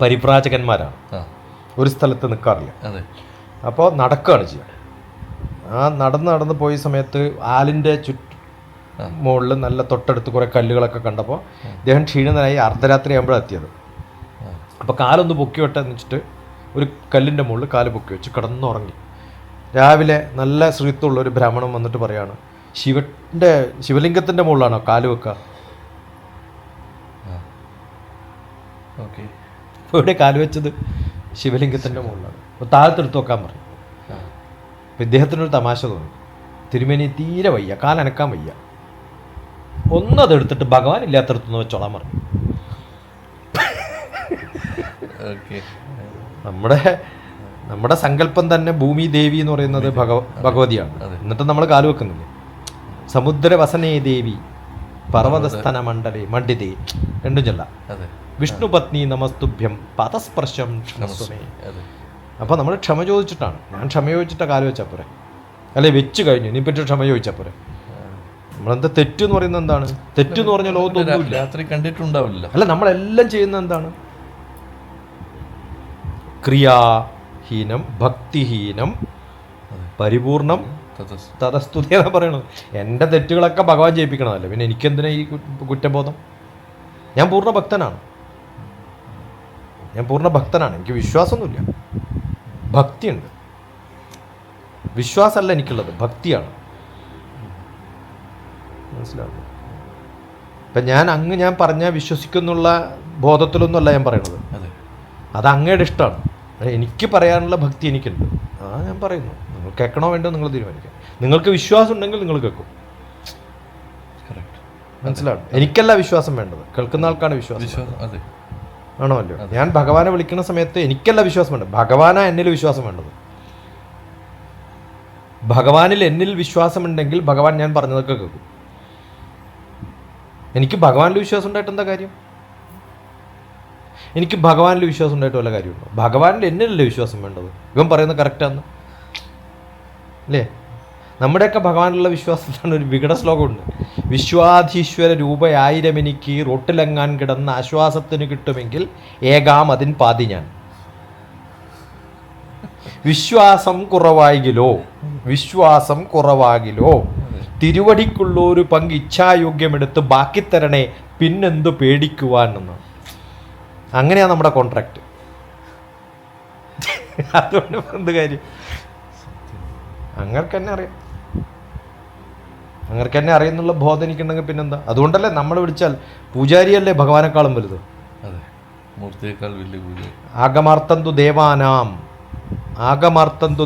പരിപ്രാജകന്മാരാണ്, ഒരു സ്ഥലത്ത് നിൽക്കാറില്ല. അപ്പോൾ നടക്കുകയാണ് ചെയ്യുക. ആ നടന്ന് പോയ സമയത്ത് ആലിൻ്റെ മുകളിൽ നല്ല തൊട്ടടുത്ത് കുറേ കല്ലുകളൊക്കെ കണ്ടപ്പോൾ ഇദ്ദേഹം ക്ഷീണിതനായി അർദ്ധരാത്രി ആകുമ്പോഴാണ് എത്തിയത്. അപ്പോൾ കാലൊന്ന് പൊക്കി വെട്ടെന്ന് വെച്ചിട്ട് ഒരു കല്ലിൻ്റെ മുകളിൽ കാല് പൊക്കി വെച്ച് കിടന്നുറങ്ങി. രാവിലെ നല്ല ശ്രീത്വമുള്ള ഒരു ബ്രാഹ്മണൻ വന്നിട്ട് പറയാണ്, ശിവലിംഗത്തിൻ്റെ മുകളിലാണോ കാല് വെക്കുക? ഇവിടെ കാല് വെച്ചത് ശിവലിംഗത്തിൻ്റെ മുകളിലാണ്. അപ്പോൾ താഴത്തെടുത്ത് വെക്കാൻ പറയും. അപ്പോൾ ഇദ്ദേഹത്തിനൊരു തമാശ തോന്നി, തിരുമേനി തീരെ വയ്യ, കാലനക്കാൻ വയ്യ, ഒന്നതെടുത്തിട്ട് ഭഗവാൻ ഇല്ലാത്തടത്തുനിന്ന് വെച്ചോളാൻ പറഞ്ഞു. നമ്മുടെ സങ്കല്പം തന്നെ ഭൂമി ദേവി എന്ന് പറയുന്നത് ഭഗവതിയാണ്. എന്നിട്ട് നമ്മൾ കാല് വെക്കുന്നില്ലേ? സമുദ്രവസനേ ദേവി പർവ്വതസ്ഥന മണ്ഡലേ മണ്ഡിതേ രണ്ടും ചൊല്ലാം. വിഷ്ണു പത്നി നമസ്തുഭ്യം പദസ്പർശം ക്ഷമസ്വമേ. അപ്പോൾ നമ്മൾ ക്ഷമ ചോദിച്ചിട്ടാണ്. ഞാൻ ക്ഷമ ചോദിച്ചിട്ടാണ് കാല് വെച്ചാൽ പോരെ, അല്ലെ വെച്ച് കഴിഞ്ഞു ഇനിപ്പറ്റി ക്ഷമ ചോദിച്ചാൽ പോരെ. നമ്മളെന്താ തെറ്റെന്ന് പറയുന്നത് എന്താണ്? തെറ്റെന്ന് പറഞ്ഞ ലോകത്തൊന്നുമില്ല, രാത്രി കണ്ടിട്ടുണ്ടാവില്ല. അല്ല, നമ്മളെല്ലാം ചെയ്യുന്നത് എന്താണ്? ക്രിയാഹീനം ഭക്തിഹീനം പരിപൂർണം തതസ്തുതി എന്നാ പറയണത്. എൻ്റെ തെറ്റുകളൊക്കെ ഭഗവാൻ ചെയ്യിപ്പിക്കണമല്ലോ, പിന്നെ എനിക്കെന്തിനാ ഈ കുറ്റബോധം? ഞാൻ പൂർണ്ണ ഭക്തനാണ്, എനിക്ക് വിശ്വാസമൊന്നുമില്ല, ഭക്തിയുണ്ട്. വിശ്വാസമല്ല എനിക്കുള്ളത്, ഭക്തിയാണ്. മനസ്സിലാവുന്നു? ഇപ്പം ഞാൻ പറഞ്ഞാൽ വിശ്വസിക്കുന്നുള്ള ബോധത്തിലൊന്നുമല്ല ഞാൻ പറയണത്. അത് അങ്ങയുടെ ഇഷ്ടമാണ്. എനിക്ക് പറയാനുള്ള ഭക്തി എനിക്കുണ്ട്, ഞാൻ പറയുന്നു. നിങ്ങൾ കേൾക്കണോ വേണ്ടോ നിങ്ങൾ തീരുമാനിക്കാം. നിങ്ങൾക്ക് വിശ്വാസം ഉണ്ടെങ്കിൽ നിങ്ങൾ കേൾക്കും. മനസ്സിലാവും? എനിക്കല്ല വിശ്വാസം വേണ്ടത്, കേൾക്കുന്ന ആൾക്കാണ് വിശ്വാസം. ആണോ അല്ലോ? ഞാൻ ഭഗവാനെ വിളിക്കുന്ന സമയത്ത് എനിക്കല്ല വിശ്വാസം വേണ്ടത്, ഭഗവാനാ എന്നിൽ വിശ്വാസം വേണ്ടത്. ഭഗവാനിൽ എന്നിൽ വിശ്വാസമുണ്ടെങ്കിൽ ഭഗവാൻ ഞാൻ പറഞ്ഞതൊക്കെ കേൾക്കും. എനിക്ക് ഭഗവാനിൽ വിശ്വാസം ഉണ്ടായിട്ട് എന്താ കാര്യം? എനിക്ക് ഭഗവാനിൽ വിശ്വാസം ഉണ്ടായിട്ട് വല്ല കാര്യമുണ്ടോ? ഭഗവാനിൽ എന്നിലല്ലേ വിശ്വാസം വേണ്ടത്. ഇവൻ പറയുന്നത് കറക്റ്റാന്ന് അല്ലേ? നമ്മുടെയൊക്കെ ഭഗവാനിലുള്ള വിശ്വാസത്തിലാണ് ഒരു വികട ശ്ലോകമുണ്ട്. വിശ്വാധീശ്വര രൂപയായിരം എനിക്ക് റോട്ടിലെങ്ങാൻ കിടന്ന ആശ്വാസത്തിന് കിട്ടുമെങ്കിൽ ഏകാം അതിൻ പാതി ഞാൻ. വിശ്വാസം കുറവാകിലോ തിരുവടിക്കുള്ളൊരു പങ്ക് ഇച്ഛായോഗ്യമെടുത്ത് ബാക്കി തരണേ പിന്നെന്തു പേടിക്കുവാൻ എന്ന്. അങ്ങനെയാണ് നമ്മുടെ കോൺട്രാക്ട്. അതുകൊണ്ട് എന്ത് കാര്യം? അങ്ങനെ തന്നെ അറിയുന്നുള്ള ബോധം എനിക്കുണ്ടെങ്കിൽ പിന്നെന്താ? അതുകൊണ്ടല്ലേ നമ്മൾ വിളിച്ചാൽ പൂജാരിയല്ലേ ഭഗവാനെക്കാളും വലുത്. ആഗമാർത്തന്തു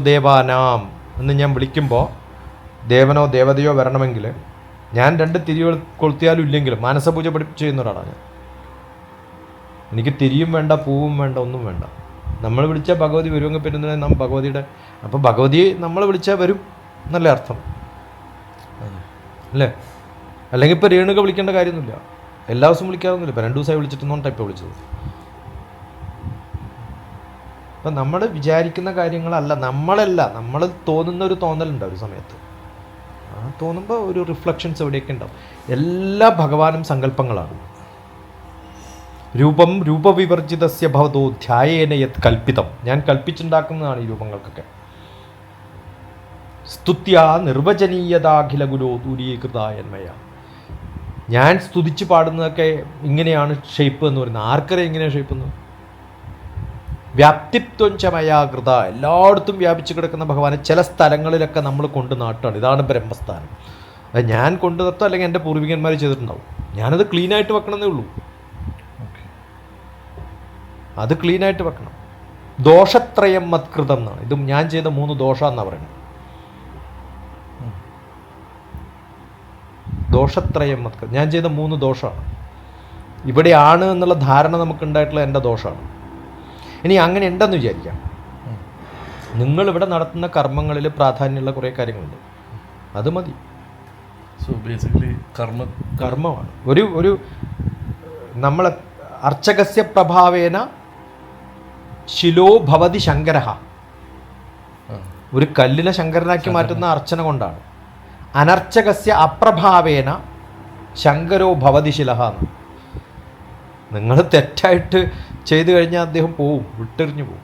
ദേവാനാം എന്ന് ഞാൻ വിളിക്കുമ്പോൾ ദേവനോ ദേവതയോ വരണമെങ്കിൽ ഞാൻ 2 തിരികൾ കൊളുത്തിയാലും ഇല്ലെങ്കിലും മാനസപൂജ ചെയ്യുന്ന ഒരാളാണ് ഞാൻ. എനിക്ക് തിരിയും വേണ്ട, പൂവും വേണ്ട, ഒന്നും വേണ്ട. നമ്മൾ വിളിച്ചാൽ ഭഗവതി വരുമെങ്കിൽ പിന്നെ നാം ഭഗവതിയുടെ, അപ്പോൾ ഭഗവതിയെ നമ്മൾ വിളിച്ചാൽ വരും എന്നല്ലേ അർത്ഥം അല്ലേ? അല്ലെങ്കിൽ ഇപ്പോൾ രേണുക വിളിക്കേണ്ട കാര്യമൊന്നുമില്ല, എല്ലാ ദിവസവും വിളിക്കാറൊന്നുമില്ല. ഇപ്പോൾ 2 ദിവസമായി വിളിച്ചിട്ടൊന്നും ഇപ്പോൾ വിളിച്ചത്. അപ്പം നമ്മൾ വിചാരിക്കുന്ന കാര്യങ്ങളല്ല, നമ്മൾ തോന്നുന്ന ഒരു തോന്നലുണ്ട് ഒരു സമയത്ത്. ആ തോന്നുമ്പോൾ ഒരു റിഫ്ലക്ഷൻസ് എവിടെയൊക്കെ ഉണ്ടാവും. എല്ലാ ഭഗവാനും സങ്കല്പങ്ങളാണ്. രൂപവിവർജിതസ്യ ഭവതോ ധ്യായേന യത് കൽപ്പിതം. ഞാൻ കൽപ്പിച്ചുണ്ടാക്കുന്നതാണ് ഈ രൂപങ്ങൾക്കൊക്കെ. സ്തുത്യാ നിർവചനീയതാഖില ഗുരോ ദൂരീകൃതായന്മയ. ഞാൻ സ്തുതിച്ച് പാടുന്നതൊക്കെ ഇങ്ങനെയാണ് ഷേപ്പ് എന്ന് പറയുന്നത്. ആർക്കറിയാം എങ്ങനെയാണ് ഷേപ്പ് എന്ന്? വ്യാപ്തിത്വഞ്ചമയാകൃത. എല്ലായിടത്തും വ്യാപിച്ചു കിടക്കുന്ന ഭഗവാനെ ചില സ്ഥലങ്ങളിലൊക്കെ നമ്മൾ കൊണ്ട് നാട്ടാണ്. ഇതാണ് ബ്രഹ്മസ്ഥാനം. അത് ഞാൻ കൊണ്ട് നിർത്തും, അല്ലെങ്കിൽ എൻ്റെ പൂർവികന്മാർ ചെയ്തിട്ടുണ്ടാവും. ഞാനത് ക്ലീനായിട്ട് വെക്കണമെന്നേ ഉള്ളൂ. അത് ക്ലീനായിട്ട് വെക്കണം. ദോഷത്രയം മത്കൃതം എന്നാണ്. ഇതും ഞാൻ ചെയ്ത 3 ദോഷം എന്നാണ് പറയുന്നത്. ദോഷത്രയം മത്കൃതം, ഞാൻ ചെയ്ത 3 ദോഷമാണ്. ഇവിടെയാണ് എന്നുള്ള ധാരണ നമുക്കുണ്ടായിട്ടുള്ള എൻ്റെ ദോഷമാണ്. ഇനി അങ്ങനെ ഉണ്ടെന്ന് വിചാരിക്കാം. നിങ്ങളിവിടെ നടത്തുന്ന കർമ്മങ്ങളിൽ പ്രാധാന്യമുള്ള കുറേ കാര്യങ്ങളുണ്ട്, അത് മതി. സോ ബേസിക്കലി കർമ്മമാണ്. ഒരു നമ്മൾ അർച്ചകസ്യ പ്രഭാവേന ശിലോ ഭവതി ശങ്കര. ഒരു കല്ലിനെ ശങ്കരനാക്കി മാറ്റുന്ന അർച്ചന കൊണ്ടാണ്. അനർച്ചകസ്യ അപ്രഭാവേന ശങ്കരോ ഭവതി ശിലഹ എന്ന്. നിങ്ങൾ തെറ്റായിട്ട് ചെയ്തു കഴിഞ്ഞാൽ അദ്ദേഹം പോവും, വിട്ടെറിഞ്ഞു പോവും.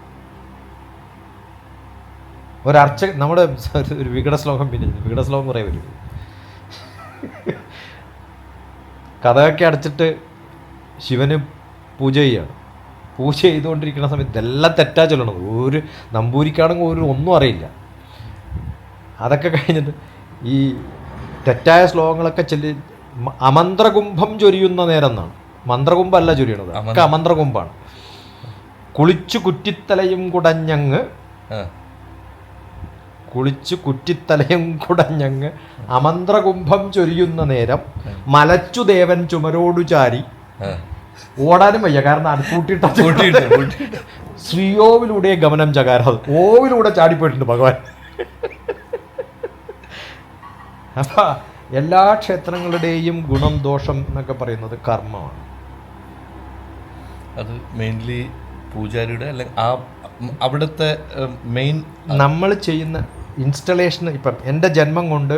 ഒരർച്ച നമ്മുടെ ഒരു വികട ശ്ലോകം, പിന്നെ വികട ശ്ലോകം കുറേ വരും. കഥയൊക്കെ അടച്ചിട്ട് ശിവന് പൂജ ചെയ്യാണ്. പൂജ ചെയ്തുകൊണ്ടിരിക്കുന്ന സമയത്ത് ഇതെല്ലാം തെറ്റാ ചൊല്ലണത്. ഒരു നമ്പൂരിക്കാണെങ്കിൽ ഒന്നും അറിയില്ല. അതൊക്കെ കഴിഞ്ഞിട്ട് ഈ തെറ്റായ ശ്ലോകങ്ങളൊക്കെ ചൊല്ലി അമന്ത്രകുംഭം ചൊരിയുന്ന നേരം എന്നാണ്. മന്ത്രകുംഭമല്ല ചൊരിയണത്, ഒക്കെ അമന്ത്രകുംഭാണ്. കുളിച്ചു കുറ്റിത്തലയും കുടഞ്ഞങ്ങ്, കുളിച്ചു കുറ്റിത്തലയും കുടഞ്ഞങ്ങ് അമന്ത്രകുംഭം ചൊരിയുന്ന നേരം മലച്ചു ദേവൻ ചുമരോടു ചാരി. ഓടാനും വയ്യ, കാരണം അത് കൂട്ടിയിട്ട ശ്രീയോവിലൂടെ ഗമനം ചകാരം, ഓവിലൂടെ ചാടിപ്പോയിട്ടുണ്ട് ഭഗവാൻ. അപ്പൊ എല്ലാ ക്ഷേത്രങ്ങളുടെയും ഗുണം ദോഷം എന്നൊക്കെ പറയുന്നത് കർമ്മമാണ്. അത് മെയിൻലി പൂജാരിയുടെ അല്ലെങ്കിൽ ആ അവിടുത്തെ മെയിൻ നമ്മൾ ചെയ്യുന്ന ഇൻസ്റ്റലേഷൻ. ഇപ്പം എൻ്റെ ജന്മം കൊണ്ട്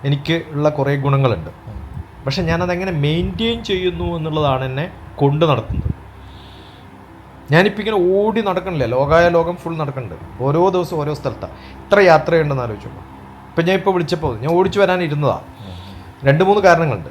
എനിക്ക് ഉള്ള കുറേ ഗുണങ്ങളുണ്ട്. പക്ഷെ ഞാനതെങ്ങനെ മെയിൻറ്റെയിൻ ചെയ്യുന്നു എന്നുള്ളതാണ് എന്നെ കൊണ്ട് നടത്തുന്നത്. ഞാനിപ്പോൾ ഇങ്ങനെ ഓടി നടക്കണില്ല, ലോകായ ലോകം ഫുൾ നടക്കുന്നുണ്ട്. ഓരോ ദിവസവും ഓരോ സ്ഥലത്താണ്. ഇത്ര യാത്രയുണ്ടെന്ന് ആലോചിച്ചപ്പോൾ. ഇപ്പം ഞാൻ ഇപ്പോൾ വിളിച്ചപ്പോൾ ഞാൻ ഓടിച്ചു വരാനിരുന്നതാണ്. 2-3 കാരണങ്ങളുണ്ട്.